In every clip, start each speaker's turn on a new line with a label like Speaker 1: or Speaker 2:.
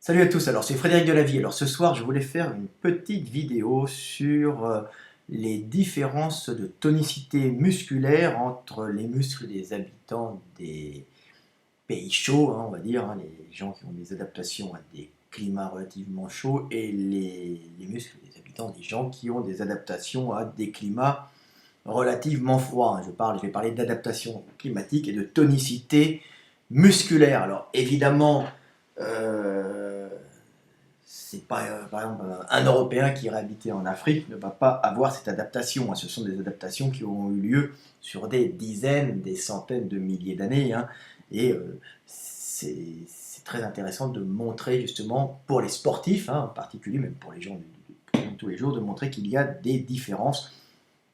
Speaker 1: Salut à tous, alors c'est Frédéric Delavie. Alors ce soir je voulais faire une petite vidéo sur les différences de tonicité musculaire entre les muscles des habitants des pays chauds, on va dire, les gens qui ont des adaptations à des climats relativement chauds, et les muscles des habitants des gens qui ont des adaptations à des climats relativement froids. Je vais parler d'adaptation climatique et de tonicité musculaire. Alors évidemment, euh, c'est pas, par exemple, un Européen qui irait habiter en Afrique ne va pas avoir cette adaptation. Ce sont des adaptations qui ont eu lieu sur des dizaines, des centaines de milliers d'années. Et c'est très intéressant de montrer justement, pour les sportifs en particulier, même pour les gens de tous les jours, de montrer qu'il y a des différences,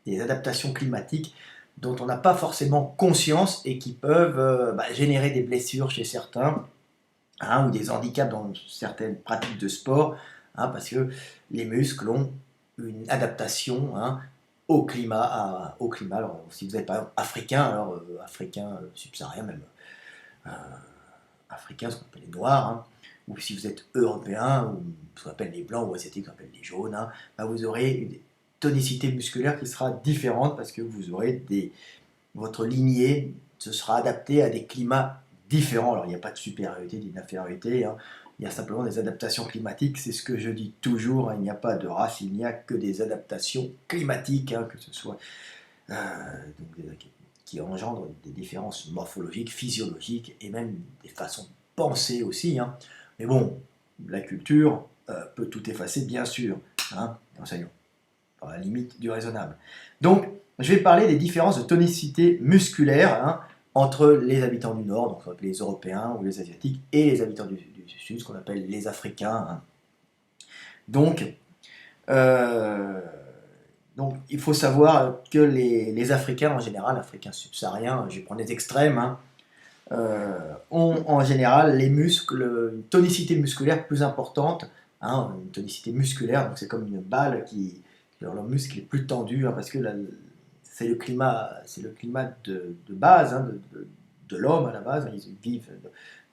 Speaker 1: des adaptations climatiques dont on n'a pas forcément conscience et qui peuvent générer des blessures chez certains, ou des handicaps dans certaines pratiques de sport, parce que les muscles ont une adaptation au climat. Alors, si vous êtes par exemple africain, africain subsaharien, même euh, africain, ce qu'on appelle les noirs, ou si vous êtes européen, ou ce qu'on appelle les blancs, ou asiatiques, ce qu'on appelle les jaunes, vous aurez une tonicité musculaire qui sera différente parce que vous aurez votre lignée se sera adaptée à des climats différents. Alors il n'y a pas de supériorité ni d'infériorité, il y a simplement des adaptations climatiques, c'est ce que je dis toujours, il n'y a pas de race, il n'y a que des adaptations climatiques, que ce soit qui engendrent des différences morphologiques, physiologiques et même des façons de penser aussi. Mais bon, la culture peut tout effacer, bien sûr, enseignons, dans la limite du raisonnable. Donc, je vais parler des différences de tonicité musculaire entre les habitants du Nord, donc on appelle les Européens ou les Asiatiques, et les habitants du Sud, ce qu'on appelle les Africains. Donc, euh, donc, il faut savoir que les Africains en général, Africains subsahariens, je vais prendre des extrêmes, ont en général les muscles, une tonicité musculaire plus importante, une tonicité musculaire, donc c'est comme une balle leur muscle est plus tendu, parce que c'est le climat de base, de l'homme à la base, ils vivent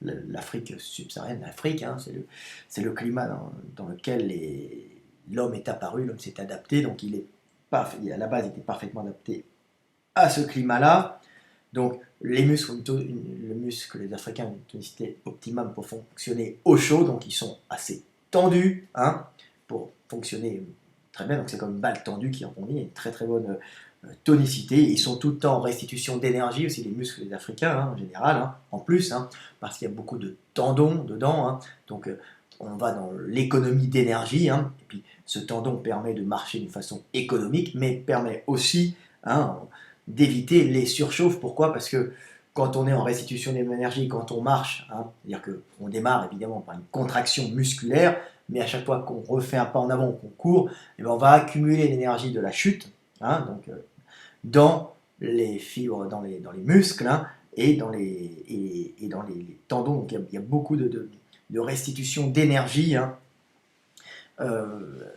Speaker 1: l'Afrique subsaharienne, l'Afrique, c'est le climat dans lequel l'homme est apparu, l'homme s'est adapté, donc à la base il était parfaitement adapté à ce climat-là. Donc les muscles, le muscle des Africains ont une tonicité optimum pour fonctionner au chaud, donc ils sont assez tendus pour fonctionner très bien. Donc c'est comme une balle tendue qui rebondit, une très très bonne tonicité. Ils sont tout le temps en restitution d'énergie aussi, les muscles des Africains en général, en plus, parce qu'il y a beaucoup de tendons dedans. Donc on va dans l'économie d'énergie, et puis ce tendon permet de marcher d'une façon économique, mais permet aussi d'éviter les surchauffes. Pourquoi? Parce que quand on est en restitution d'énergie, quand on marche, c'est-à-dire qu'on démarre évidemment par une contraction musculaire, mais à chaque fois qu'on refait un pas en avant, qu'on court, on va accumuler l'énergie de la chute, donc dans les fibres, dans les muscles, et dans les tendons. Donc il y a beaucoup de restitution d'énergie dans euh,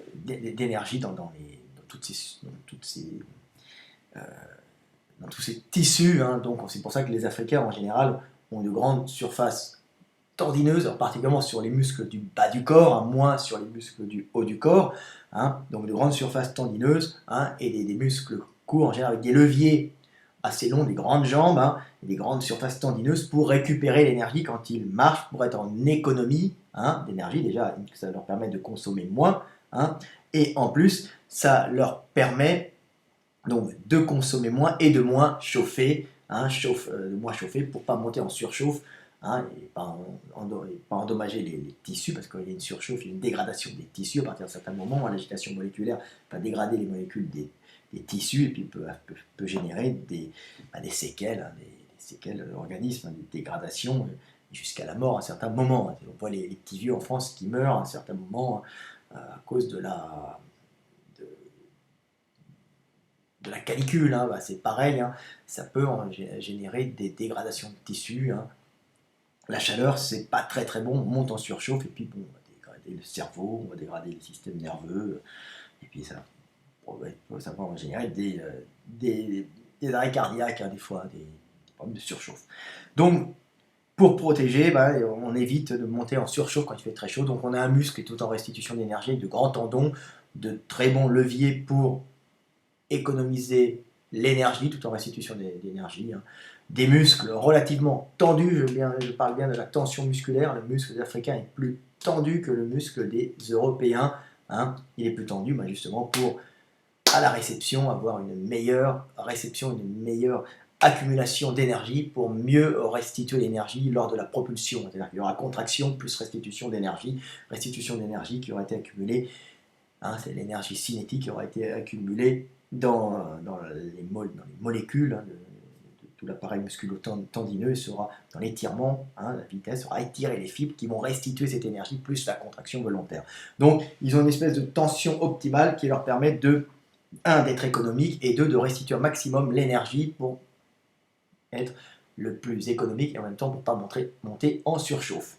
Speaker 1: dans tous ces tissus. Donc c'est pour ça que les Africains en général ont de grandes surfaces tendineuses, alors particulièrement sur les muscles du bas du corps, moins sur les muscles du haut du corps. Donc de grandes surfaces tendineuses, et des muscles courts en général avec des leviers assez longs, des grandes jambes, et des grandes surfaces tendineuses pour récupérer l'énergie quand ils marchent, pour être en économie d'énergie. Déjà, ça leur permet de consommer moins, et en plus, ça leur permet donc de consommer moins et de moins chauffer, de moins chauffer pour ne pas monter en surchauffe, et pas endommager les tissus, parce qu'il y a une surchauffe, il y a une dégradation des tissus à partir d'un certain moment. L'agitation moléculaire va dégrader les molécules des tissus et puis peut générer des séquelles, des séquelles de l'organisme, des dégradations jusqu'à la mort à un certain moment. On voit les petits vieux en France qui meurent à un certain moment à cause de la canicule. C'est pareil, ça peut générer des dégradations de tissus. La chaleur, c'est pas très très bon, on monte en surchauffe, et puis bon, on va dégrader le cerveau, on va dégrader le système nerveux, et puis ça va générer des arrêts cardiaques, des fois, des problèmes de surchauffe. Donc, pour protéger, on évite de monter en surchauffe quand il fait très chaud. Donc on a un muscle qui est tout en restitution d'énergie, de grands tendons, de très bons leviers pour économiser l'énergie tout en restitution d'énergie. Hein. Des muscles relativement tendus, je parle bien de la tension musculaire, le muscle des Africains est plus tendu que le muscle des Européens. Hein. Il est plus tendu justement pour, à la réception, avoir une meilleure réception, une meilleure accumulation d'énergie pour mieux restituer l'énergie lors de la propulsion. C'est-à-dire qu'il y aura contraction plus restitution d'énergie qui aura été accumulée. Hein, c'est l'énergie cinétique qui aura été accumulée dans les molécules de tout l'appareil musculo-tendineux, sera dans l'étirement, la vitesse sera étirer les fibres qui vont restituer cette énergie plus la contraction volontaire. Donc ils ont une espèce de tension optimale qui leur permet d'être économique et de restituer un maximum l'énergie pour être le plus économique et en même temps pour ne pas monter en surchauffe.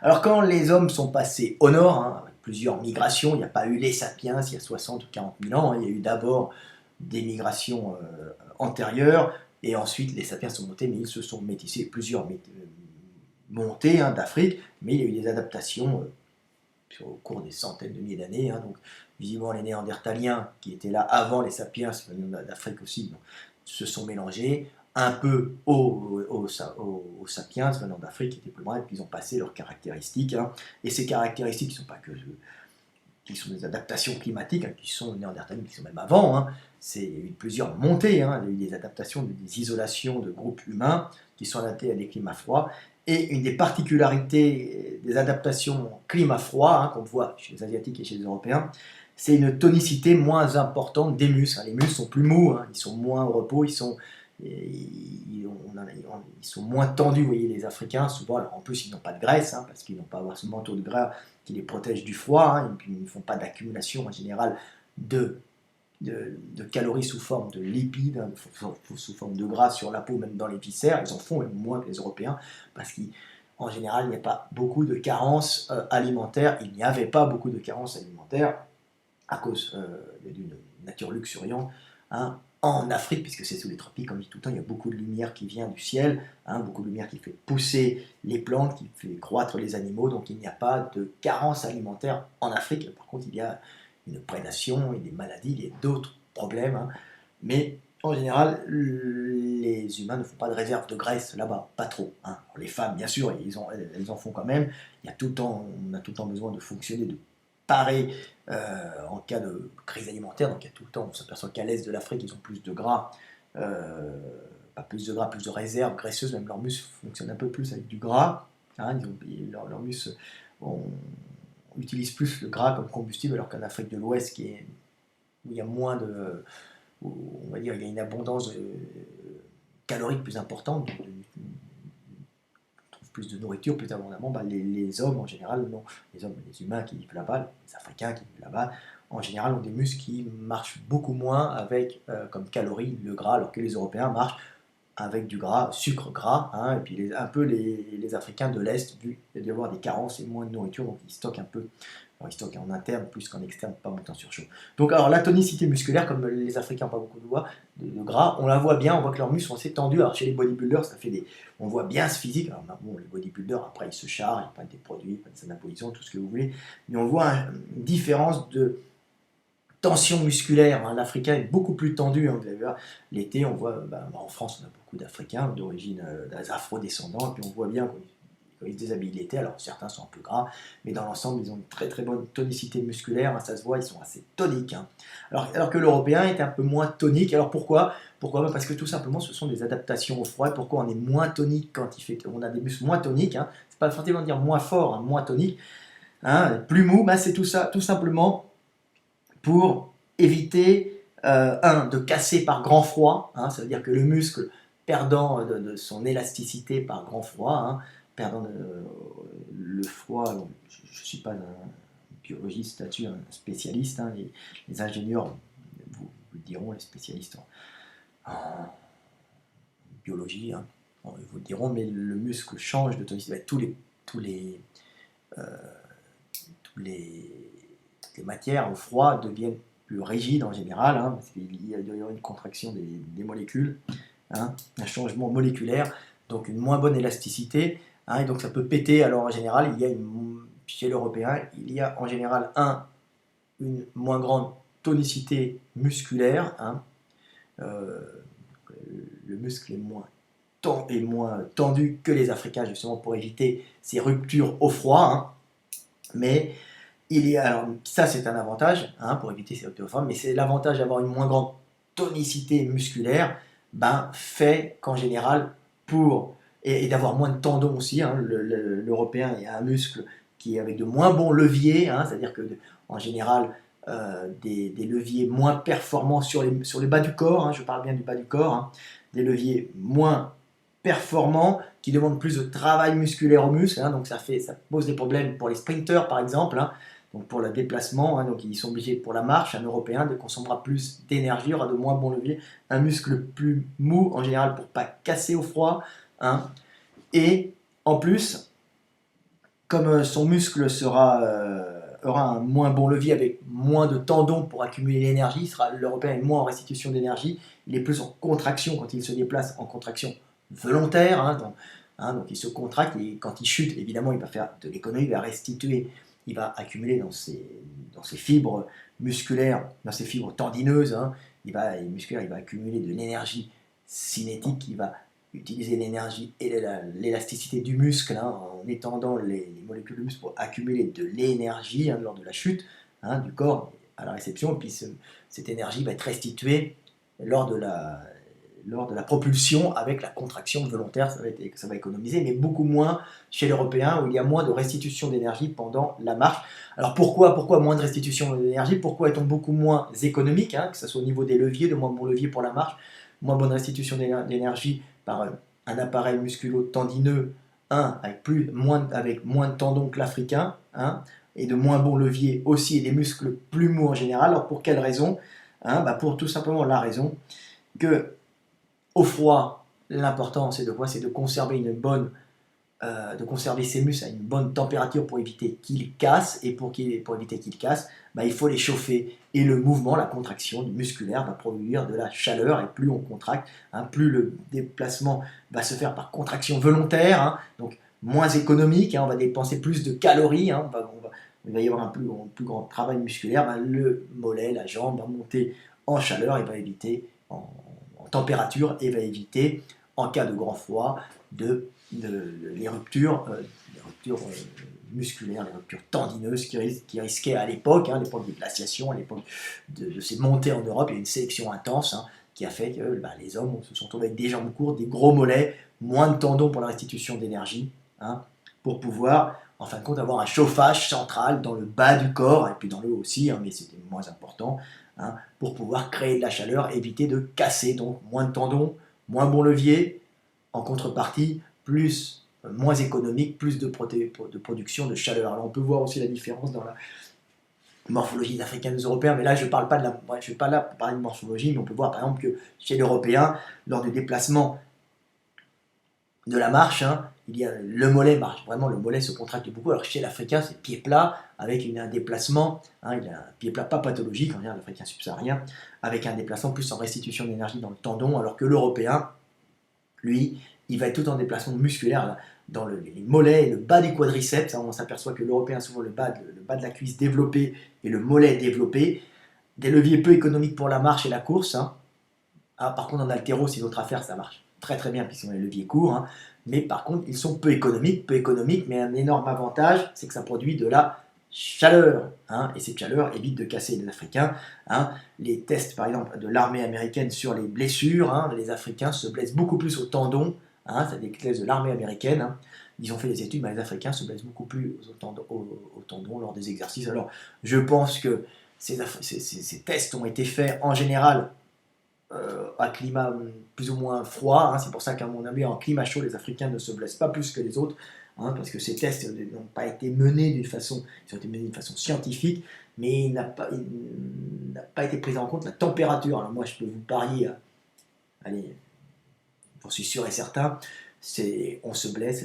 Speaker 1: Alors quand les hommes sont passés au nord, avec plusieurs migrations, il n'y a pas eu les sapiens il y a 60 ou 40 000 ans, il y a eu d'abord des migrations antérieures, et ensuite les sapiens sont montés, mais ils se sont métissés, plusieurs montées d'Afrique, mais il y a eu des adaptations au cours des centaines de milliers d'années. Donc visiblement les Néandertaliens qui étaient là avant les sapiens, d'Afrique aussi, se sont mélangés un peu aux sapiens venant d'Afrique qui étaient plus loin, et puis ils ont passé leurs caractéristiques. Et ces caractéristiques qui ne sont pas que qui sont des adaptations climatiques, qui sont néandertaliens, qui sont même avant. Il y a eu plusieurs montées, il y a eu des adaptations, des isolations de groupes humains qui sont adaptés à des climats froids. Et une des particularités des adaptations climat froid qu'on voit chez les Asiatiques et chez les Européens, c'est une tonicité moins importante des muscles. Les muscles sont plus mous, ils sont moins au repos, ils sont moins tendus. Vous voyez, les Africains, souvent, alors en plus, ils n'ont pas de graisse, parce qu'ils n'ont pas à avoir ce manteau de gras qui les protège du froid, et puis ils ne font pas d'accumulation en général de calories sous forme de lipides, sous forme de gras sur la peau, même dans les viscères. Ils en font même moins que les Européens, parce qu'en général, il n'y a pas beaucoup de carences alimentaires. Il n'y avait pas beaucoup de carences alimentaires à cause d'une nature luxuriante, en Afrique, puisque c'est sous les tropiques, comme je dis tout le temps, il y a beaucoup de lumière qui vient du ciel, beaucoup de lumière qui fait pousser les plantes, qui fait croître les animaux, donc il n'y a pas de carence alimentaire en Afrique. Par contre, il y a une prédation, il y a des maladies, il y a d'autres problèmes, mais en général, les humains ne font pas de réserve de graisse là-bas, pas trop. Les femmes, bien sûr, elles en font quand même. On a tout le temps besoin de fonctionner, de parer en cas de crise alimentaire. Donc il y a tout le temps, on s'aperçoit qu'à l'est de l'Afrique, ils ont plus de gras, pas plus de gras, plus de réserves graisseuses, même leurs muscles fonctionnent un peu plus avec du gras. Leurs muscles utilisent plus le gras comme combustible, alors qu'en Afrique de l'Ouest, où il y a moins de, on va dire, il y a une abondance calorique plus importante, donc plus de nourriture plus abondamment, les hommes en général, non. Les humains qui vivent là-bas, les Africains qui vivent là-bas, en général ont des muscles qui marchent beaucoup moins avec comme calories le gras, alors que les Européens marchent avec du gras, sucre gras, et puis un peu les Africains de l'Est, vu qu'il y a avoir des carences et moins de nourriture, donc ils stockent un peu. Alors, ils stockent en interne plus qu'en externe, pas monter en surchauffe. Donc alors la tonicité musculaire, comme les Africains n'ont pas beaucoup de gras, on la voit bien, on voit que leurs muscles sont assez tendus. Alors chez les bodybuilders, on voit bien ce physique. Alors les bodybuilders, après ils se chargent, ils prennent des produits, ils prennent des anabolisants, tout ce que vous voulez, mais on voit une différence de tension musculaire. L'Africain est beaucoup plus tendu. Vous allez voir, l'été, on voit, en France, on a beaucoup d'Africains d'origine afro-descendants, et puis on voit bien quand ils se déshabillent l'été, alors certains sont un peu gras, mais dans l'ensemble, ils ont une très très bonne tonicité musculaire, ça se voit, ils sont assez toniques. Alors que l'Européen est un peu moins tonique. Alors pourquoi Parce que tout simplement, ce sont des adaptations au froid. Pourquoi on est moins tonique quand on a des muscles moins toniques, c'est pas forcément dire moins fort, moins tonique, plus mou, c'est tout ça, tout simplement pour éviter, de casser par grand froid, ça veut dire que le muscle perdant de son élasticité par grand froid, perdant le froid. Je ne suis pas un biologiste là-dessus, un spécialiste, les ingénieurs vous diront, les spécialistes en biologie, ils vous diront, mais le muscle change de tonicité. Toutes les matières au froid deviennent plus rigides en général, parce qu'il y a une contraction des molécules, un changement moléculaire, donc une moins bonne élasticité. hein, et donc ça peut péter. Alors en général, chez l'Européen, il y a en général une moins grande tonicité musculaire, hein, euh, le muscle est moins tendu que les Africains, justement pour éviter ces ruptures au froid, hein. Mais alors, ça c'est un avantage, hein, pour éviter ces ruptures au froid, mais c'est l'avantage d'avoir une moins grande tonicité musculaire, fait qu'en général, et d'avoir moins de tendons aussi, hein, l'Européen a un muscle qui est avec de moins bons leviers, hein, c'est-à-dire que en général, des leviers moins performants sur le bas du corps, hein, je parle bien du bas du corps, hein, des leviers moins performants qui demandent plus de travail musculaire aux muscles, hein, donc ça pose des problèmes pour les sprinteurs par exemple, hein, donc pour le déplacement, hein, donc ils sont obligés pour la marche, un Européen de consommera plus d'énergie, aura de moins bons leviers, un muscle plus mou en général pour pas casser au froid, hein, et en plus, comme son muscle aura un moins bon levier avec moins de tendons pour accumuler l'énergie, l'Européen est moins en restitution d'énergie, il est plus en contraction quand il se déplace, en contraction volontaire, donc il se contracte et quand il chute, évidemment, il va faire de l'économie, il va restituer, il va accumuler dans ses fibres musculaires, dans ses fibres tendineuses, hein, il va accumuler de l'énergie cinétique, il va utiliser l'énergie et l'élasticité du muscle, hein, en étendant les molécules de muscle pour accumuler de l'énergie, hein, lors de la chute, hein, du corps à la réception, et puis cette énergie va être restituée lors de la propulsion avec la contraction volontaire, ça va économiser, mais beaucoup moins chez l'Européen où il y a moins de restitution d'énergie pendant la marche. Alors pourquoi moins de restitution d'énergie? Pourquoi est-on beaucoup moins économique, hein, que ce soit au niveau des leviers, de moins bons leviers pour la marche, moins bonne restitution d'énergie par un appareil musculo-tendineux, avec moins de tendons que l'Africain, hein, et de moins bons leviers aussi, et des muscles plus mous en général. Alors pour quelle raison, hein? Pour tout simplement la raison que au froid, l'important c'est de conserver de conserver ces muscles à une bonne température pour éviter qu'ils cassent, et pour éviter qu'ils cassent, il faut les chauffer, et le mouvement, la contraction musculaire va produire de la chaleur, et plus on contracte, hein, plus le déplacement va se faire par contraction volontaire, hein, donc moins économique, hein, on va dépenser plus de calories, hein, il va y avoir un plus grand travail musculaire, le mollet, la jambe va monter en chaleur et va éviter en température, et va éviter, en cas de grand froid, les ruptures musculaires, les ruptures tendineuses qui risquaient à l'époque, hein, l'époque des glaciations, à l'époque de ces montées en Europe. Il y a une sélection intense, hein, qui a fait que les hommes se sont trouvés avec des jambes courtes, des gros mollets, moins de tendons pour la restitution d'énergie, hein, pour pouvoir, en fin de compte, avoir un chauffage central dans le bas du corps, et puis dans le haut aussi, hein, mais c'était moins important, hein, pour pouvoir créer de la chaleur, éviter de casser, donc moins de tendons, moins bon levier, en contrepartie, moins économique, plus de production de chaleur. Alors on peut voir aussi la différence dans la morphologie des Africains et des Européens, mais là je ne vais pas là pour parler de morphologie, mais on peut voir par exemple que chez l'Européen, lors du déplacement de la marche, hein, il y a le mollet marche, vraiment le mollet se contracte beaucoup, alors chez l'Africain c'est pied plat, avec un déplacement, hein, il a un pied plat pas pathologique, on dirait l'Africain subsaharien, avec un déplacement plus en restitution d'énergie dans le tendon, alors que l'Européen, lui, il va être tout en déplacement musculaire là, dans les mollets et le bas du quadriceps, hein. On s'aperçoit que l'Européen a souvent le bas de la cuisse développé et le mollet développé, des leviers peu économiques pour la marche et la course, hein. Par contre en haltéro, c'est une autre affaire, ça marche très très bien puisqu'ils ont les leviers courts, hein. Mais par contre ils sont peu économiques, mais un énorme avantage, c'est que ça produit de la chaleur, hein, et cette chaleur évite de casser les Africains, hein. Les tests par exemple de l'armée américaine sur les blessures, hein, les Africains se blessent beaucoup plus au tendon, hein, c'est des tests de l'armée américaine, hein. Ils ont fait des études, les Africains se blessent beaucoup plus au tendon lors des exercices. Alors je pense que ces tests ont été faits en général à climat plus ou moins froid, hein. C'est pour ça qu'à mon avis, en climat chaud, les Africains ne se blessent pas plus que les autres, hein, parce que ces tests n'ont pas été menés ils ont été menés d'une façon scientifique, mais il n'a pas été pris en compte la température. Alors moi, je peux vous parier, allez, j'en suis sûr et certain, les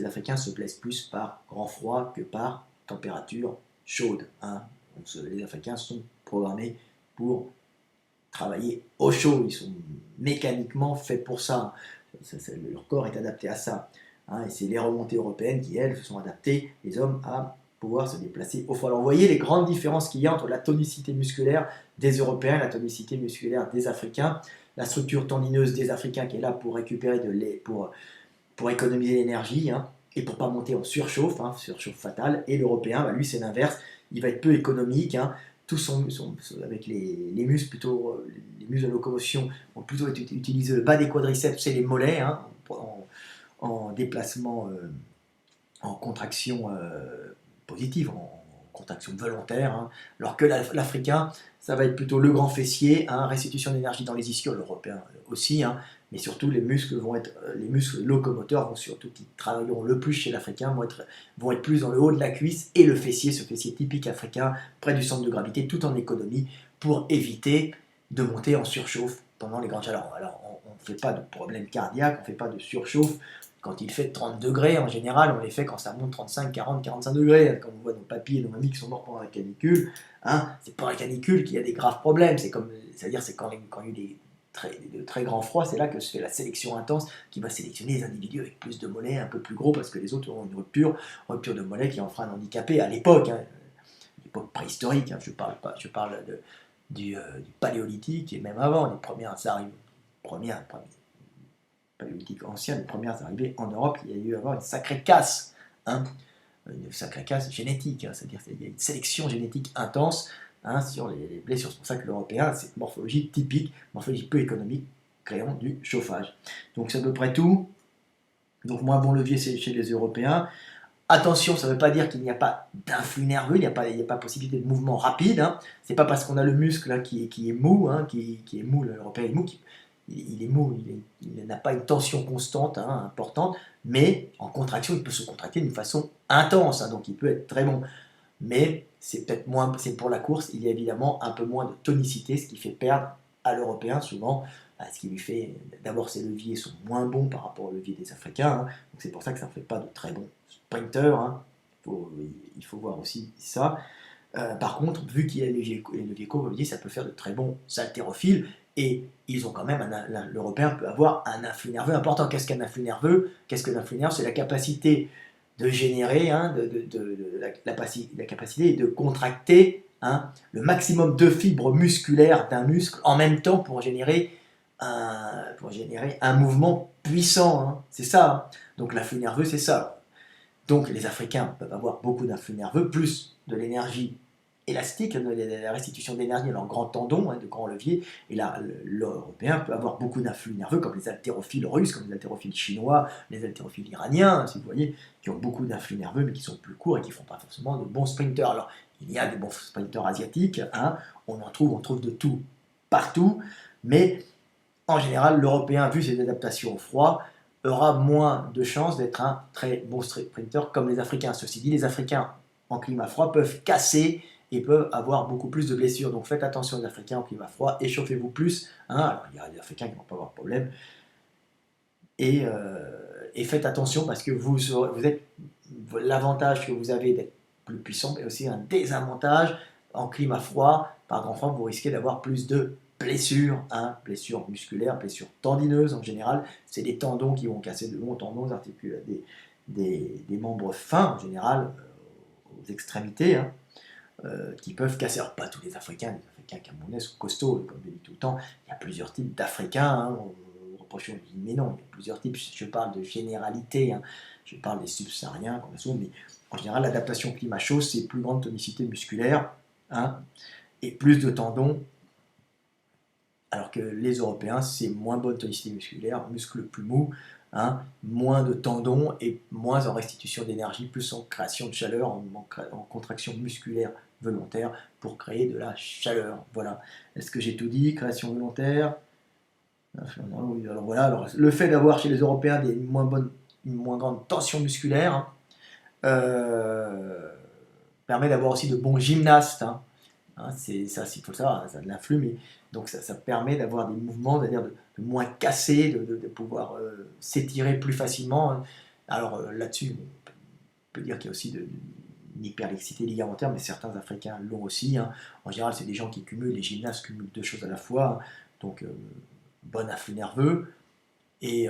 Speaker 1: Africains se blessent plus par grand froid que par température chaude, hein. Les Africains sont programmés pour travailler au chaud, ils sont mécaniquement faits pour ça. Leur corps est adapté à ça. hein, et c'est les remontées européennes qui, elles, se sont adaptées, les hommes, à pouvoir se déplacer au froid. Alors vous voyez les grandes différences qu'il y a entre la tonicité musculaire des Européens et la tonicité musculaire des Africains. La structure tendineuse des Africains qui est là pour récupérer pour économiser l'énergie, hein, et pour ne pas monter en surchauffe, hein, surchauffe fatale. Et l'Européen, bah, lui, c'est l'inverse. Il va être peu économique. Hein, avec les muscles plutôt, les muscles de locomotion vont plutôt utiliser le bas des quadriceps et les mollets, hein, en déplacement, en contraction positive, en contraction volontaire, hein, alors que l'Africain, ça va être plutôt le grand fessier, hein, restitution d'énergie dans les ischios, l'Européen aussi, hein, mais surtout les muscles les muscles locomoteurs vont surtout, qui travailleront le plus chez l'Africain, vont être plus dans le haut de la cuisse et le fessier, ce fessier typique africain, près du centre de gravité, tout en économie, pour éviter de monter en surchauffe pendant les grandes chaleurs. Alors on ne fait pas de problème cardiaque, on ne fait pas de surchauffe. Quand il fait 30 degrés, en général, on les fait quand ça monte 35, 40, 45 degrés. Quand on voit nos papis et nos mamies qui sont morts pendant la canicule, hein, c'est pendant la canicule qu'il y a des graves problèmes. C'est-à-dire c'est quand il y a eu de très grands froids, c'est là que se fait la sélection intense qui va sélectionner les individus avec plus de mollets, un peu plus gros, parce que les autres auront une rupture de mollet qui en fera un handicapé à l'époque, hein, l'époque préhistorique. Hein, je parle du paléolithique et même avant, les premières paléolithique ancien, les premières arrivées en Europe, il y a eu à avoir une sacrée casse, hein, une sacrée casse génétique, hein, c'est-à-dire qu'il y a une sélection génétique intense, hein, sur les blessures. C'est pour ça que l'Européen, c'est une morphologie typique, morphologie peu économique, créant du chauffage. Donc c'est à peu près tout. Donc moins bon levier chez les Européens. Attention, ça ne veut pas dire qu'il n'y a pas d'influx nerveux, il n'y a pas possibilité de mouvement rapide. Hein. C'est pas parce qu'on a le muscle là, qui est mou, hein, qui est mou, l'Européen est mou, il est mou, il n'a pas une tension constante, hein, importante, mais en contraction, il peut se contracter d'une façon intense, hein, donc il peut être très bon. Mais c'est peut-être moins, c'est pour la course, il y a évidemment un peu moins de tonicité, ce qui fait perdre à l'Européen souvent, ce qui lui fait, d'abord ses leviers sont moins bons par rapport aux leviers des Africains, hein, donc c'est pour ça que ça ne fait pas de très bons sprinters, hein. Il faut voir aussi ça. Par contre, vu qu'il y a les leviers comme je dis, ça peut faire de très bons haltérophiles, et ils ont quand même, l'Européen peut avoir un influx nerveux important. Qu'est-ce qu'un influx nerveux? Qu'est-ce que l'influx nerveux? C'est la capacité de générer, hein, la capacité de contracter, hein, le maximum de fibres musculaires d'un muscle en même temps pour générer un mouvement puissant. Hein. C'est ça. Hein. Donc l'influx nerveux, c'est ça. Donc les Africains peuvent avoir beaucoup d'influx nerveux, plus de l'énergie élastique, la restitution d'énergie à leurs grands tendons, hein, de grands leviers, et là, l'Européen peut avoir beaucoup d'influx nerveux, comme les haltérophiles russes, comme les haltérophiles chinois, les haltérophiles iraniens, hein, si vous voyez, qui ont beaucoup d'influx nerveux, mais qui sont plus courts et qui ne font pas forcément de bons sprinters. Alors, il y a des bons sprinters asiatiques, hein, on trouve de tout, partout, mais en général, l'Européen, vu ses adaptations au froid, aura moins de chances d'être un très bon sprinter comme les Africains. Ceci dit, les Africains en climat froid peuvent casser et peuvent avoir beaucoup plus de blessures. Donc faites attention aux Africains en climat froid, échauffez-vous plus. Hein. Alors il y a des Africains qui ne vont pas avoir de problème. Et faites attention parce que vous êtes l'avantage que vous avez d'être plus puissant, mais aussi un désavantage en climat froid. Par grand froid, vous risquez d'avoir plus de blessures, hein, blessures musculaires, blessures tendineuses en général. C'est des tendons qui vont casser de longs tendons articulaires, des membres fins en général, aux extrémités, hein, qui peuvent casser. Alors pas tous les Africains camerounais sont costauds, comme je dis tout le temps. Il y a plusieurs types d'Africains. Hein, mais non, il y a plusieurs types. Je parle de généralité. Hein, je parle des subsahariens, mais en général, l'adaptation au climat chaud, c'est plus grande tonicité musculaire, hein, et plus de tendons. Alors que les Européens, c'est moins bonne tonicité musculaire, muscles plus mous, hein, moins de tendons et moins en restitution d'énergie, plus en création de chaleur, en contraction musculaire volontaire pour créer de la chaleur. Voilà. Est-ce que j'ai tout dit? Création volontaire. Alors voilà. Alors, le fait d'avoir chez les Européens une moins grande tension musculaire, hein, permet d'avoir aussi de bons gymnastes. Hein. Hein, c'est ça, il faut le savoir, ça a de l'influx, mais donc ça permet d'avoir des mouvements, c'est-à-dire de moins casser, de pouvoir s'étirer plus facilement. Alors là-dessus, on peut dire qu'il y a aussi une hyperlaxité ligamentaire, mais certains Africains l'ont aussi. Hein. En général, c'est des gens qui cumulent, les gymnastes cumulent deux choses à la fois, hein. Donc bon afflux nerveux et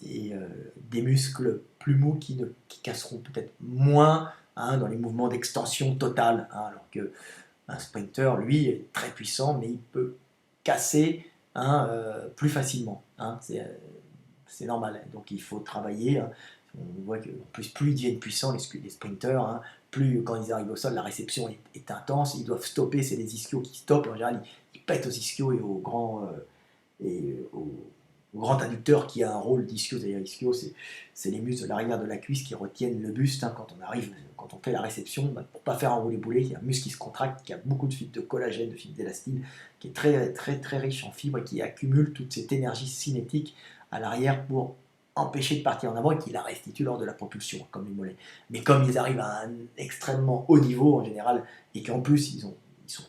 Speaker 1: des muscles plus mous qui casseront peut-être moins hein, dans les mouvements d'extension totale, hein, alors qu'un sprinter, lui, est très puissant, mais il peut casser hein, plus facilement. Hein, c'est normal, donc il faut travailler. Hein. On voit que plus ils deviennent puissants, les sprinters, hein, plus quand ils arrivent au sol, la réception est intense, ils doivent stopper, c'est les ischios qui stoppent, en général ils pètent aux ischios et au grand adducteur qui a un rôle d'ischio, c'est-à-dire ischio, c'est les muscles de l'arrière de la cuisse qui retiennent le buste hein, quand on fait la réception, bah, pour ne pas faire enrouler boulet, il y a un muscle qui se contracte, qui a beaucoup de fibres de collagène, de fibres d'élastine, qui est très, très, très riche en fibres et qui accumule toute cette énergie cinétique à l'arrière pour empêcher de partir en avant et qui la restitue lors de la propulsion, comme les mollets. Mais comme ils arrivent à un extrêmement haut niveau en général, et qu'en plus ils sont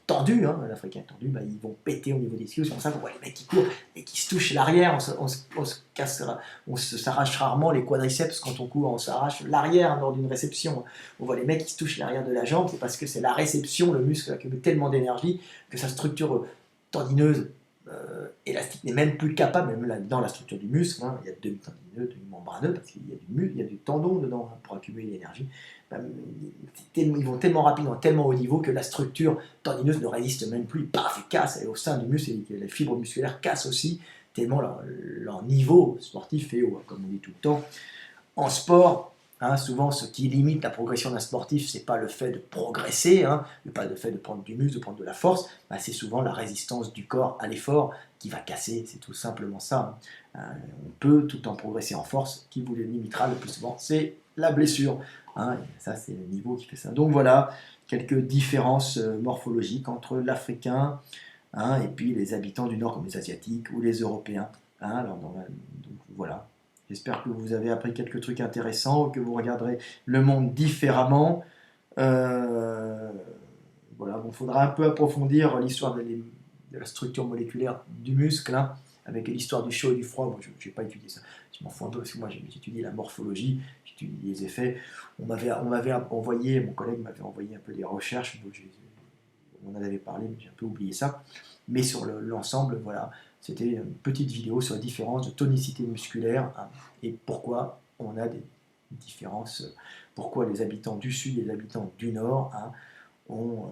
Speaker 1: tendus, hein, l'Africain est tendu, bah, ils vont péter au niveau des ischios. C'est pour ça qu'on voit les mecs qui courent et qui se touchent l'arrière. On s'arrache rarement les quadriceps quand on court, on s'arrache l'arrière lors d'une réception. On voit les mecs qui se touchent l'arrière de la jambe, c'est parce que c'est la réception, le muscle accumule tellement d'énergie que sa structure tendineuse élastique n'est même plus capable, même là, dans la structure du muscle, hein, il y a demi-tendineux, demi-membraneux, parce qu'il y a du muscle, il y a du tendon dedans hein, pour accumuler l'énergie. Ils vont tellement rapidement, tellement haut niveau que la structure tendineuse ne résiste même plus, paf, elle casse, et au sein du muscle, les fibres musculaires cassent aussi, tellement leur niveau sportif est haut, comme on dit tout le temps. En sport, hein, souvent ce qui limite la progression d'un sportif, c'est pas le fait de progresser, hein, pas le fait de prendre du muscle, de prendre de la force, bah, c'est souvent la résistance du corps à l'effort qui va casser, c'est tout simplement ça. Hein. On peut tout le temps progresser en force, qui vous le limitera le plus souvent, c'est la blessure. Hein, et ça, c'est le niveau qui fait ça. Donc voilà, quelques différences morphologiques entre l'Africain hein, et puis les habitants du Nord comme les Asiatiques ou les Européens. Hein, alors, donc voilà. J'espère que vous avez appris quelques trucs intéressants, que vous regarderez le monde différemment. Voilà, bon, faudra un peu approfondir l'histoire de la structure moléculaire du muscle, hein, avec l'histoire du chaud et du froid. Moi, je n'ai pas étudié ça. Je m'en fous un peu parce que moi, j'ai étudié la morphologie, j'ai étudié les effets. On m'avait envoyé, mon collègue m'avait envoyé un peu des recherches. On en avait parlé, mais j'ai un peu oublié ça. Mais sur l'ensemble, voilà, c'était une petite vidéo sur la différence de tonicité musculaire hein, et pourquoi on a des différences, pourquoi les habitants du Sud et les habitants du Nord hein, ont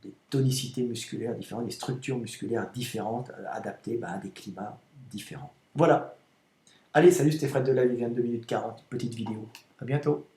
Speaker 1: des tonicités musculaires différentes, des structures musculaires différentes, adaptées à des climats différents. Voilà. Allez, salut, c'était Fred de la vie, 22 minutes 40, petite vidéo. À bientôt.